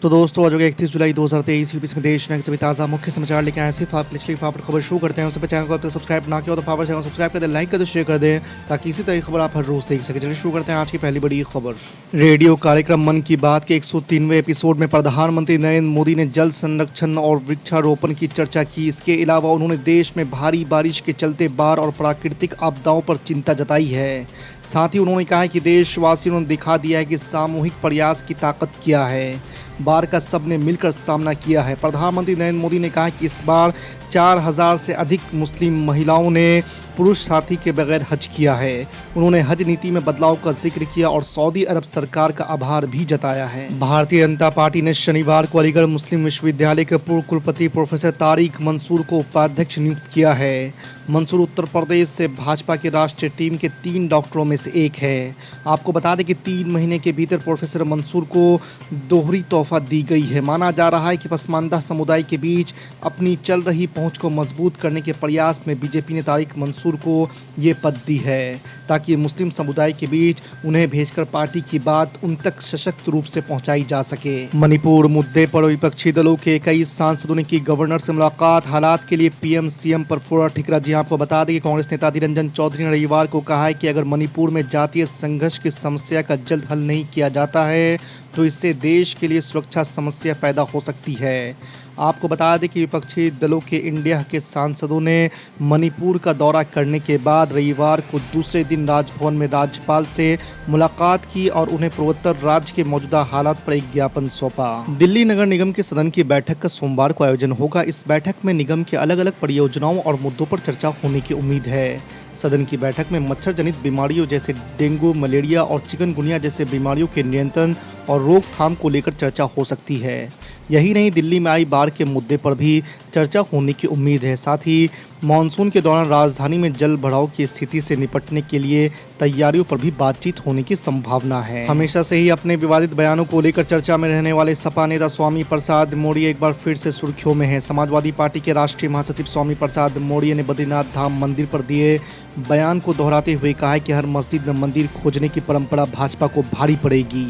तो दोस्तों आज 31 जुलाई 2023 यूपी में देश में सभी ताज़ा मुख्य समाचार लेके आए सिर्फ आप पिछली खबर शुरू करते हैं। उससे चैनल को अब तक सब्सक्राइब ना किया तो फावर चैनल सब्सक्राइब कर दें, लाइक कर दें, शेयर कर दें ताकि इसी तरह की खबर आप हर रोज़ देख सकें। चलिए शुरू करते हैं आज की पहली बड़ी खबर। रेडियो कार्यक्रम मन की बात के 103वें एपिसोड में प्रधानमंत्री नरेंद्र मोदी ने जल संरक्षण और वृक्षारोपण की चर्चा की। इसके अलावा उन्होंने देश में भारी बारिश के चलते बाढ़ और प्राकृतिक आपदाओं पर चिंता जताई है। साथ ही उन्होंने कहा कि देशवासियों ने दिखा दिया है कि सामूहिक प्रयास की ताकत क्या है। बाढ़ का सबने मिलकर सामना किया है। प्रधानमंत्री नरेंद्र मोदी ने कहा कि इस बार 4000 से अधिक मुस्लिम महिलाओं ने पुरुष साथी के बगैर हज किया है। उन्होंने हज नीति में बदलाव का जिक्र किया और सऊदी अरब सरकार का आभार भी जताया है। भारतीय जनता पार्टी ने शनिवार को अलीगढ़ मुस्लिम विश्वविद्यालय के पूर्व कुलपति प्रोफेसर तारिक मंसूर को उपाध्यक्ष नियुक्त किया है। मंसूर उत्तर प्रदेश से भाजपा की राष्ट्रीय टीम के 3 डॉक्टरों में से एक है। आपको बता दें कि 3 महीने के भीतर प्रोफेसर मंसूर को दोहरी तोहफा दी गई है। माना जा रहा है कि पसमानदा समुदाय के बीच अपनी चल रही पहुंच को मजबूत करने के प्रयास में बीजेपी ने तारिक मंसूर को ये पद दी है ताकि मुस्लिम समुदाय के बीच उन्हें भेजकर पार्टी की बात उन तक सशक्त रूप से पहुंचाई जा सके। मणिपुर मुद्दे पर विपक्षी दलों के कई सांसदों ने की गवर्नर से मुलाकात। हालात के लिए पीएम सीएम पर फोड़ा ठिकरा। जी आपको बता दें कि कांग्रेस नेता अधीर रंजन चौधरी ने रविवार को कहा है कि अगर मणिपुर में जातीय संघर्ष की समस्या का जल्द हल नहीं किया जाता है तो इससे देश के लिए सुरक्षा समस्या पैदा हो सकती है। आपको बता दें कि विपक्षी दलों के इंडिया के सांसदों ने मणिपुर का दौरा करने के बाद रविवार को दूसरे दिन राजभवन में राज्यपाल से मुलाकात की और उन्हें पूर्वोत्तर राज्य के मौजूदा हालात पर एक ज्ञापन सौंपा। दिल्ली नगर निगम के सदन की बैठक का सोमवार को आयोजन होगा। इस बैठक में निगम के अलग अलग परियोजनाओं और मुद्दों पर चर्चा होने की उम्मीद है। सदन की बैठक में मच्छर जनित बीमारियों जैसे डेंगू, मलेरिया और चिकनगुनिया जैसे बीमारियों के नियंत्रण और रोकथाम को लेकर चर्चा हो सकती है। यही नहीं, दिल्ली में आई बाढ़ के मुद्दे पर भी चर्चा होने की उम्मीद है। साथ ही मानसून के दौरान राजधानी में जल भराव की स्थिति से निपटने के लिए तैयारियों पर भी बातचीत होने की संभावना है। हमेशा से ही अपने विवादित बयानों को लेकर चर्चा में रहने वाले सपा नेता स्वामी प्रसाद मौर्य एक बार फिर से सुर्खियों में है। समाजवादी पार्टी के राष्ट्रीय महासचिव स्वामी प्रसाद मौर्य ने बद्रीनाथ धाम मंदिर पर दिए बयान को दोहराते हुए कहा है कि हर मस्जिद में मंदिर खोजने की परंपरा भाजपा को भारी पड़ेगी।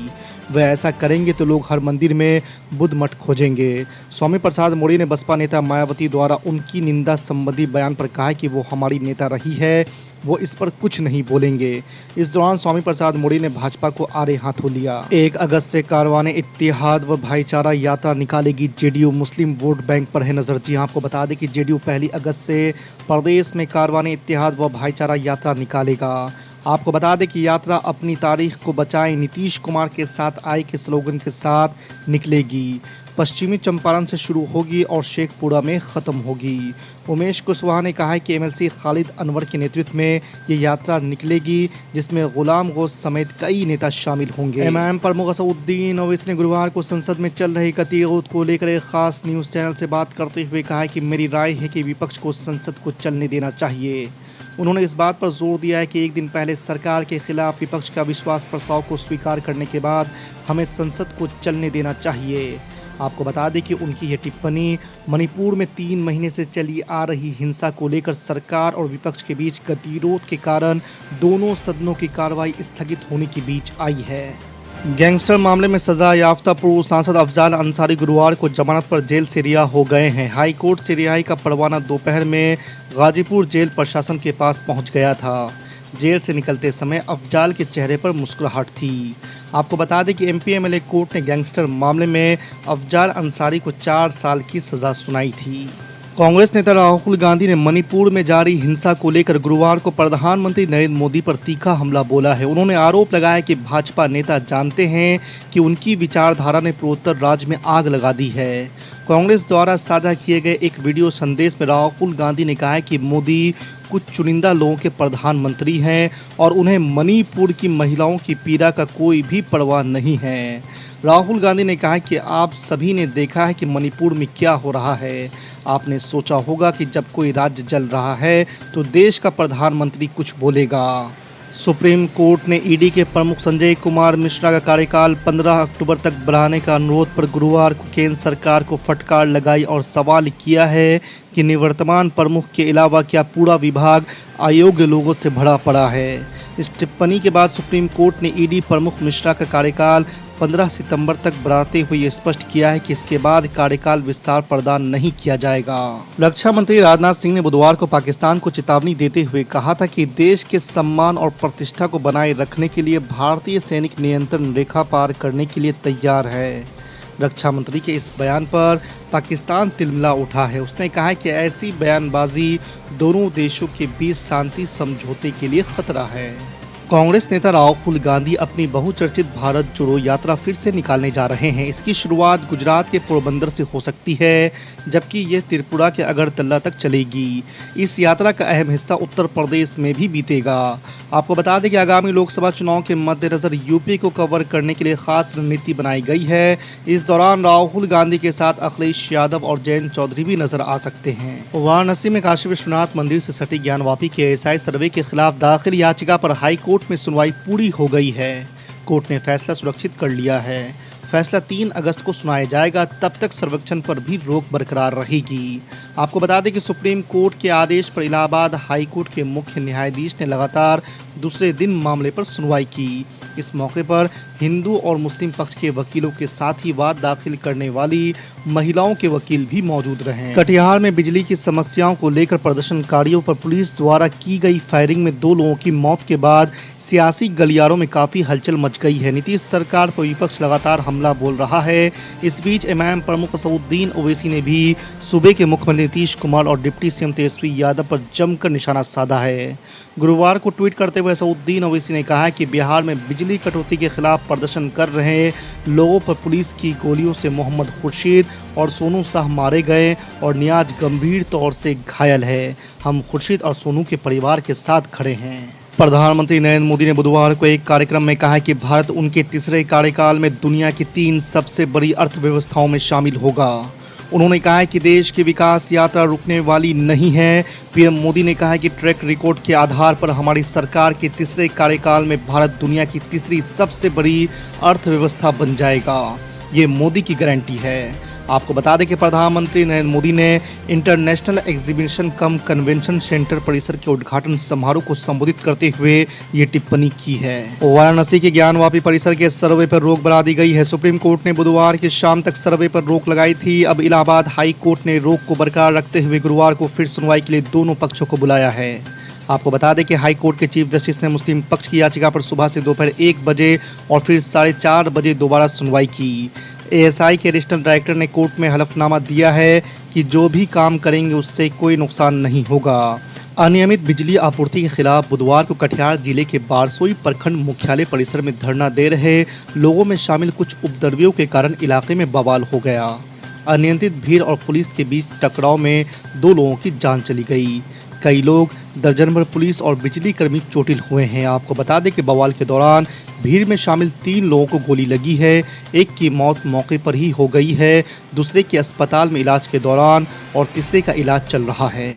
वह ऐसा करेंगे तो लोग हर मंदिर में बुद्ध मठ खोजेंगे। स्वामी प्रसाद मौर्य ने बसपा नेता मायावती द्वारा उनकी निंदा संबंधी बयान पर कहा कि वो हमारी नेता रही है, वो इस पर कुछ नहीं बोलेंगे। इस दौरान स्वामी प्रसाद मौर्य ने भाजपा को आड़े हाथों लिया। 1 अगस्त से कारवाने इत्तेहाद व भाईचारा यात्रा निकालेगी जेडीयू। मुस्लिम वोट बैंक पर है नजर। जी आपको बता दें कि जेडीयू 1 अगस्त से प्रदेश में कारवाने इत्तेहाद व भाईचारा यात्रा निकालेगा। आपको बता दें कि यात्रा अपनी तारीख को बचाएं नीतीश कुमार के साथ आए के स्लोगन के साथ निकलेगी। पश्चिमी चंपारण से शुरू होगी और शेखपुरा में ख़त्म होगी। उमेश कुशवाहा ने कहा है कि एमएलसी खालिद अनवर के नेतृत्व में ये यात्रा निकलेगी जिसमें गुलाम गौस समेत कई नेता शामिल होंगे। एमआईएम प्रमुख असदुद्दीन ओवैसी ने गुरुवार को संसद में चल रही कतीयत को लेकर एक खास न्यूज़ चैनल से बात करते हुए कहा है कि मेरी राय है कि विपक्ष को संसद को चलने देना चाहिए। उन्होंने इस बात पर जोर दिया है कि एक दिन पहले सरकार के खिलाफ विपक्ष का विश्वास प्रस्ताव को स्वीकार करने के बाद हमें संसद को चलने देना चाहिए। आपको बता दें कि उनकी यह टिप्पणी मणिपुर में 3 महीने से चली आ रही हिंसा को लेकर सरकार और विपक्ष के बीच गतिरोध के कारण दोनों सदनों की कार्रवाई स्थगित होने के बीच आई है। गैंगस्टर मामले में सजा याफ्ता पूर्व सांसद अफजाल अंसारी गुरुवार को जमानत पर जेल से रिहा हो गए हैं। हाई कोर्ट से रिहाई का परवाना दोपहर में गाजीपुर जेल प्रशासन के पास पहुंच गया था। जेल से निकलते समय अफजाल के चेहरे पर मुस्कुराहट थी। आपको बता दें कि एमपी एमएलए कोर्ट ने गैंगस्टर मामले में अफजाल अंसारी को 4 साल की सजा सुनाई थी। कांग्रेस नेता राहुल गांधी ने मणिपुर में जारी हिंसा को लेकर गुरुवार को प्रधानमंत्री नरेंद्र मोदी पर तीखा हमला बोला है। उन्होंने आरोप लगाया कि भाजपा नेता जानते हैं कि उनकी विचारधारा ने पूर्वोत्तर राज्य में आग लगा दी है। कांग्रेस द्वारा साझा किए गए एक वीडियो संदेश में राहुल गांधी ने कहा है कि मोदी कुछ चुनिंदा लोगों के प्रधानमंत्री हैं और उन्हें मणिपुर की महिलाओं की पीड़ा का कोई भी परवाह नहीं है। राहुल गांधी ने कहा कि आप सभी ने देखा है कि मणिपुर में क्या हो रहा है। आपने सोचा होगा कि जब कोई राज्य जल रहा है तो देश का प्रधानमंत्री कुछ बोलेगा। सुप्रीम कोर्ट ने ईडी के प्रमुख संजय कुमार मिश्रा का कार्यकाल 15 अक्टूबर तक बढ़ाने का अनुरोध पर गुरुवार को केंद्र सरकार को फटकार लगाई और सवाल किया है कि निवर्तमान प्रमुख के अलावा क्या पूरा विभाग अयोग्य लोगों से भरा पड़ा है। इस टिप्पणी के बाद सुप्रीम कोर्ट ने ईडी प्रमुख मिश्रा का कार्यकाल 15 सितंबर तक बढ़ाते हुए स्पष्ट किया है कि इसके बाद कार्यकाल विस्तार प्रदान नहीं किया जाएगा। रक्षा मंत्री राजनाथ सिंह ने बुधवार को पाकिस्तान को चेतावनी देते हुए कहा था कि देश के सम्मान और प्रतिष्ठा को बनाए रखने के लिए भारतीय सैनिक नियंत्रण रेखा पार करने के लिए तैयार है। रक्षा मंत्री के इस बयान पर पाकिस्तान तिलमिला उठा है। उसने कहा है कि ऐसी बयानबाजी दोनों देशों के बीच शांति समझौते के लिए खतरा है। कांग्रेस नेता राहुल गांधी अपनी बहुचर्चित भारत जोड़ो यात्रा फिर से निकालने जा रहे हैं। इसकी शुरुआत गुजरात के पोरबंदर से हो सकती है, जबकि यह त्रिपुरा के अगरतला तक चलेगी। इस यात्रा का अहम हिस्सा उत्तर प्रदेश में भी बीतेगा। आपको बता दें कि आगामी लोकसभा चुनाव के मद्देनजर यूपी को कवर करने के लिए खास रणनीति बनाई गई है। इस दौरान राहुल गांधी के साथ अखिलेश यादव और जयंत चौधरी भी नजर आ सकते हैं। वाराणसी में काशी विश्वनाथ मंदिर से सटी ज्ञानवापी के एएसआई सर्वे के खिलाफ दाखिल याचिका पर हाई कोर्ट में सुनवाई पूरी हो गई है। कोर्ट ने फैसला सुरक्षित कर लिया है। फैसला 3 अगस्त को सुनाया जाएगा। तब तक सर्वेक्षण पर भी रोक बरकरार रहेगी। आपको बता दें कि सुप्रीम कोर्ट के आदेश पर इलाहाबाद हाई कोर्ट के मुख्य न्यायाधीश ने लगातार दूसरे दिन मामले पर सुनवाई की। इस मौके पर हिंदू और मुस्लिम पक्ष के वकीलों के साथ ही वाद दाखिल करने वाली महिलाओं के वकील भी मौजूद रहे। कटिहार में बिजली की समस्याओं को लेकर प्रदर्शनकारियों पर पुलिस द्वारा की गई फायरिंग में 2 लोगों की मौत के बाद सियासी गलियारों में काफी हलचल मच गई है। नीतीश सरकार पर विपक्ष लगातार हमला बोल रहा है। इस बीच एमआईएम प्रमुख असदुद्दीन ओवैसी ने भी सूबे के मुख्यमंत्री नीतीश कुमार और डिप्टी सीएम तेजस्वी यादव पर जमकर निशाना साधा है। गुरुवार को ट्वीट करते हुए असदुद्दीन ओवैसी ने कहा कि बिहार में बिजली कटौती के खिलाफ प्रदर्शन कर रहे लोगों पर पुलिस की गोलियों से मोहम्मद खुर्शीद और सोनू शाह मारे गए और नियाज गंभीर तौर से घायल है। हम खुर्शीद और सोनू के परिवार के साथ खड़े हैं। प्रधानमंत्री नरेंद्र मोदी ने बुधवार को एक कार्यक्रम में कहा कि भारत उनके तीसरे कार्यकाल में दुनिया की 3 सबसे बड़ी अर्थव्यवस्थाओं में शामिल होगा। उन्होंने कहा है कि देश की विकास यात्रा रुकने वाली नहीं है। पीएम मोदी ने कहा कि ट्रैक रिकॉर्ड के आधार पर हमारी सरकार के तीसरे कार्यकाल में भारत दुनिया की तीसरी सबसे बड़ी अर्थव्यवस्था बन जाएगा। ये मोदी की गारंटी है। आपको बता दें कि प्रधानमंत्री नरेंद्र मोदी ने इंटरनेशनल एग्जीबिशन कम कन्वेंशन सेंटर परिसर के उद्घाटन समारोह को संबोधित करते हुए ये टिप्पणी की है। वाराणसी के ज्ञानवापी परिसर के सर्वे पर रोक बढ़ा दी गई है। सुप्रीम कोर्ट ने बुधवार की शाम तक सर्वे पर रोक लगाई थी। अब इलाहाबाद हाई कोर्ट ने रोक को बरकरार रखते हुए गुरुवार को फिर सुनवाई के लिए दोनों पक्षों को बुलाया है। आपको बता दें कि हाई कोर्ट के चीफ जस्टिस ने मुस्लिम पक्ष की याचिका पर सुबह से दोपहर 1 बजे और फिर 4:30 बजे दोबारा सुनवाई की। एएसआई के एडिशनल डायरेक्टर ने कोर्ट में हलफनामा दिया है कि जो भी काम करेंगे उससे कोई नुकसान नहीं होगा। अनियमित बिजली आपूर्ति के खिलाफ बुधवार को कटिहार जिले के बारसोई प्रखंड मुख्यालय परिसर में धरना दे रहे लोगों में शामिल कुछ उपद्रवियों के कारण इलाके में बवाल हो गया। अनियंत्रित भीड़ और पुलिस के बीच टकराव में 2 लोगों की जान चली गई। कई लोग, दर्जन भर पुलिस और बिजली कर्मी चोटिल हुए हैं। आपको बता दें कि बवाल के दौरान भीड़ में शामिल 3 लोगों को गोली लगी है। एक की मौत मौके पर ही हो गई है, दूसरे के अस्पताल में इलाज के दौरान और तीसरे का इलाज चल रहा है।